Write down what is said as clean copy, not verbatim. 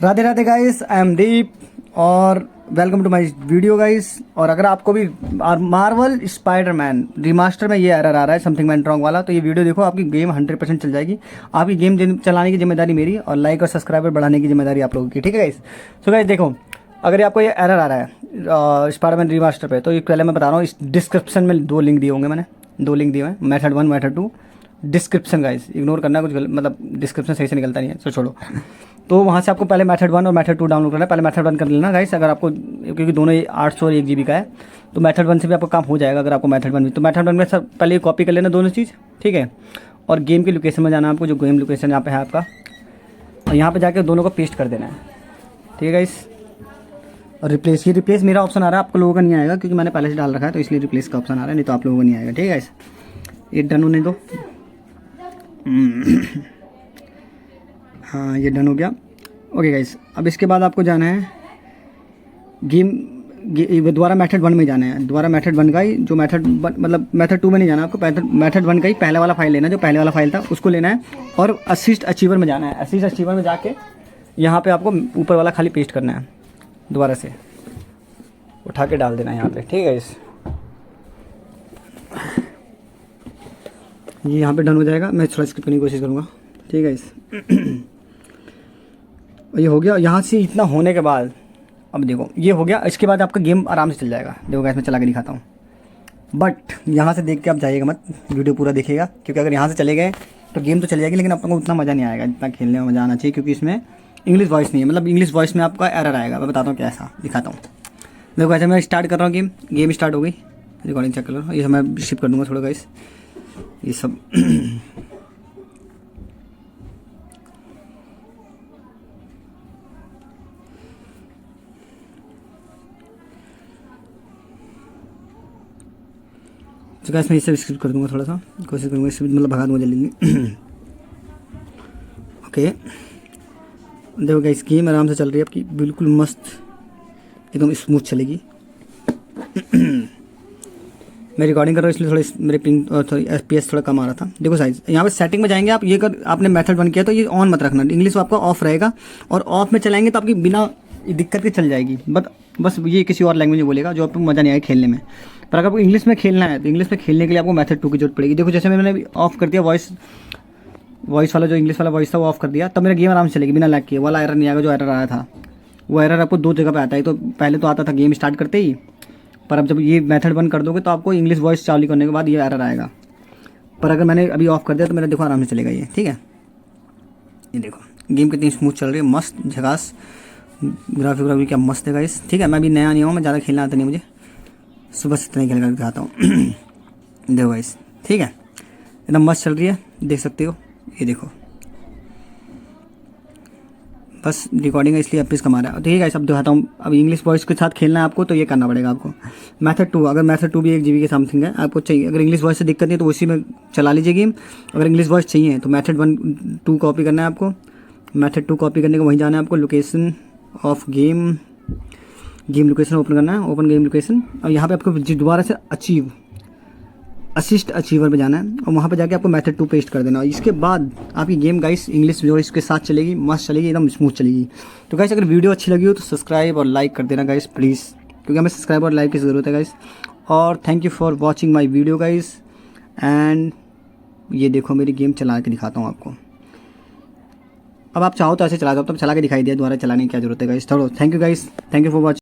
Radhe Radhe guys, I am Deep और welcome to my video guys. और अगर आपको भी मार्वल स्पाइडरमैन रिमास्टर में ये एरर आ रहा है समथिंग वेंट रॉन्ग वाला, तो ये वीडियो देखो, आपकी गेम 100% चल जाएगी। आपकी गेम चलाने की जिम्मेदारी मेरी और लाइक और सब्सक्राइबर बढ़ाने की जिम्मेदारी आप लोगों की, ठीक है गाइस। सो गाइस देखो, अगर आपको ये एरर आ रहा है स्पाइडरमैन रिमास्टर पे, तो ये पहले मैं बता रहा हूँ, इस डिस्क्रिप्शन में दो लिंक दिए होंगे, मैंने दो लिंक दिए हैं, method 1 method 2। Description guys ignore करना, कुछ मतलब डिस्क्रिप्शन सही से निकलता नहीं है, तो छोड़ो। तो वहाँ से आपको पहले मेथड 1 और मेथड 2 डाउनलोड करना है। पहले मेथड 1 कर लेना गाइस, अगर आपको, क्योंकि दोनों ही 800 और 1 GB का है, तो मेथड 1 से भी आपका काम हो जाएगा। अगर आपको मेथड 1 भी, तो मेथड 1 में सब पहले कॉपी कर लेना दोनों चीज़, ठीक है। और गेम की लोकेशन में जाना है आपको, जो गेम लोकेशन यहाँ पे है आपका, और यहाँ पे जाके दोनों को पेस्ट कर देना है, ठीक है गाइस। और रिप्लेस मेरा ऑप्शन आ रहा है, आपको लोगों का नहीं आएगा क्योंकि मैंने पहले से डाल रखा है, तो इसलिए रिप्लेस का ऑप्शन आ रहा है, नहीं तो आप लोगों को नहीं आएगा, ठीक है गाइस। ये डन होने दो। हाँ, ये डन हो गया। ओके गाइस, अब इसके बाद आपको जाना है दोबारा मेथड 1 में जाना है। दोबारा मेथड 1 का ही जो मतलब मेथड 2 में नहीं जाना आपको, मेथड 1 का ही पहले वाला फाइल लेना, जो पहले वाला फाइल था उसको लेना है, और असिस्ट अचीवर में जाना है। असिस्ट अचीवर में जाके यहाँ पे आपको ऊपर वाला खाली पेस्ट करना है, दोबारा से उठा के डाल देना है यहाँ पे, ठीक है गाइस। ये यहाँ पे डन हो जाएगा, मैं थोड़ा स्किप करने की कोशिश करूँगा, ठीक है गाइस। ये हो गया। यहाँ से इतना होने के बाद अब देखो ये हो गया, इसके बाद आपका गेम आराम से चल जाएगा। देखो गाइस, मैं चला के दिखाता हूँ, बट यहाँ से देख के आप जाइएगा मत, वीडियो पूरा देखिएगा, क्योंकि अगर यहाँ से चले गए तो गेम तो चल जाएगी, लेकिन आपको उतना मज़ा नहीं आएगा जितना खेलने में मज़ा आना चाहिए, क्योंकि इसमें इंग्लिश वॉइस नहीं है। मतलब इंग्लिश वॉइस में आपका एरर आएगा, मैं बताता हूँ कैसा, दिखाता हूँ। देखो ऐसे मैं स्टार्ट कर रहा हूँ, गेम स्टार्ट हो गई, रिकॉर्डिंग चेक कर लो। ये मैं शिफ्ट कर दूँगा थोड़ा गाइस, ये सब। तो गाइस मैं इसे स्किप कर दूंगा, थोड़ा सा कोशिश करूँगा इसे मतलब भगा दूँगा जल्दी। ओके, देखो गाइस गेम आराम से चल रही है आपकी, बिल्कुल मस्त, एकदम स्मूथ चलेगी। मैं रिकॉर्डिंग कर रहा हूँ इसलिए थोड़ा मेरे पिंग और थोड़ी FPS थोड़ा कम आ रहा था। देखो साइज, यहाँ पे सेटिंग में जाएंगे आप, ये कर आपने मेथड 1 किया तो ये ऑन मत रखना, इंग्लिश आपका ऑफ रहेगा, और ऑफ में चलाएंगे तो आपकी बिना दिक्कत के चल जाएगी। बस ये किसी और लैंग्वेज में बोलेगा जो आपको मज़ा नहीं आएगा खेलने में। पर अगर आपको इंग्लिश में खेलना है तो इंग्लिश में खेलने के लिए आपको मेथड 2 की जरूरत पड़ेगी। देखो जैसे मैंने ऑफ कर दिया वॉइस वाला, जो इंग्लिश वाला वॉइस था वो ऑफ कर दिया, तब मेरा गेम आराम से चलेगी बिना लैग किए। वाला एरर नहीं आएगा जो एरर आया था, वो एरर आपको 2 जगह पे आता है। तो पहले तो आता था गेम स्टार्ट करते ही, पर अब जब ये मेथड 1 कर दोगे तो आपको इंग्लिश वॉइस चालू करने के बाद ये एरर आएगा। पर अगर मैंने अभी ऑफ कर दिया तो मेरा देखो आराम से चलेगा ये, ठीक है। ये देखो गेम कितनी स्मूथ चल रही है, मस्त झकास, ग्राफिक क्या मस्त है गाइस, ठीक है। मैं अभी नया नहीं हूँ, मैं ज़्यादा खेलना आता नहीं मुझे, सुबह से इतना ही खेल कर दिखाता हूँ। देखो गाइस, ठीक है, एकदम मस्त चल रही है, देख सकते हो। ये देखो बस रिकॉर्डिंग है इसलिए FPS कमा रहा है। तो ये गाइस अब दिखाता हूँ, अब इंग्लिश वॉइस के साथ खेलना है आपको, तो ये करना पड़ेगा आपको। मेथड 2, अगर मेथड 2 भी 1 GB के समथिंग है आपको चाहिए, अगर इंग्लिश वॉइस से दिक्कत नहीं है तो उसी में चला लीजिए गेम। अगर इंग्लिश वॉइस चाहिए तो मेथड 2 कॉपी करना है आपको। मेथड 2 कॉपी करने को वहीं जाना है आपको, location of game location open करना है, ओपन गेम लोकेशन। और यहाँ पे आपको दोबारा से असिस्ट अचीवर पे जाना है, और वहाँ पे जाके आपको मेथड 2 पेस्ट कर देना। इसके बाद आपकी गेम गाइस इंग्लिश जो इसके साथ चलेगी, मस्त चलेगी, एकदम स्मूथ चलेगी। तो गाइस अगर वीडियो अच्छी लगी हो तो सब्सक्राइब और लाइक कर देना गाइस प्लीज़, क्योंकि हमें सब्सक्राइब और लाइक की ज़रूरत है गाइस। और thank you for watching my video guys. And ये देखो मेरी गेम चला के दिखाता हूँ आपको। अब आप चाहो तो ऐसे चला दो, तब चला के दिखाई दिया, दोबारा चलाने की क्या जरूरत है guys. Thank you guys, thank you for watching.